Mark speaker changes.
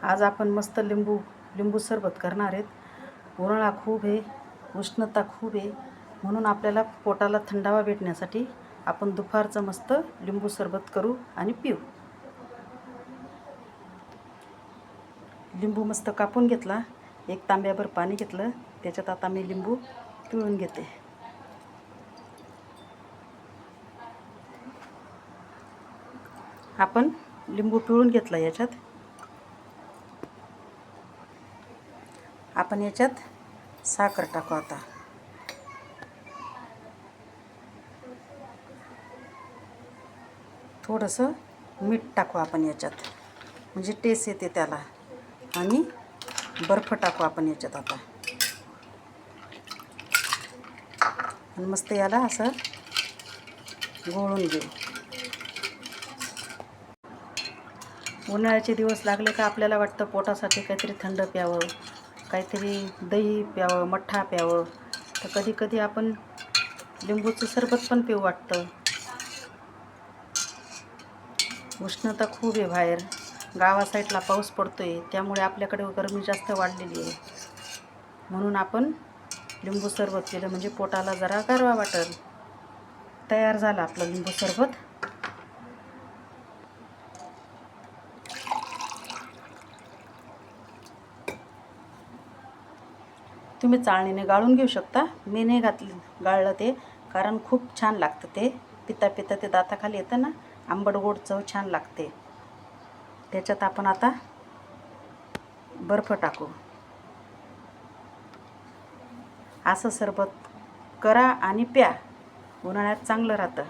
Speaker 1: आज आपण मस्त लिंबू सरबत करणार आहेत। उन्हाळा खूप आहे, उष्णता खूप आहे, म्हणून आपल्याला पोटाला थंडावा भेटण्यासाठी आपण दुपारचं मस्त लिंबू सरबत करू आणि पिऊ। लिंबू मस्त कापून घेतला, एक तांब्याभर पाणी घेतलं, त्याच्यात आता मी लिंबू पिळून घेते। आपण लिंबू पिळून घेतला, याच्यात आपण याच्यात साखर टाकू। आता थोडंसं मीठ टाकू आपण याच्यात, म्हणजे टेस्ट येते त्याला। आणि बर्फ टाकू आपण याच्यात आता, आणि मस्त याला असं गोळून घेऊ। उन्हाळ्याचे दिवस लागले का आपल्याला वाटतं पोटासाठी काहीतरी थंड प्यावं, काहीतरी दही प्यावं, मठ्ठा प्यावं। तर कधी कधी आपण लिंबूचं सरबत पण पिऊ वाटतं। उष्णता खूप आहे बाहेर, गावा साईडला पाऊस पडतोय, त्यामुळे आपल्याकडे गरमी जास्त वाढलेली आहे। म्हणून आपण लिंबू सरबत केलं म्हणजे पोटाला जरा गारवा वाटेल। तयार झालं आपलं लिंबू सरबत। तुम्ही चाळणीने गाळून घेऊ शकता, मी नाही गाळलं ते, कारण खूप छान लागतं ते। पिता पिता ते दाताखाली येतं ना, आंबट गोड चव छान लागते। त्याच्यात आपण आता बर्फ टाकू। असं सरबत करा आणि प्या, उन्हाळ्यात चांगलं राहतं।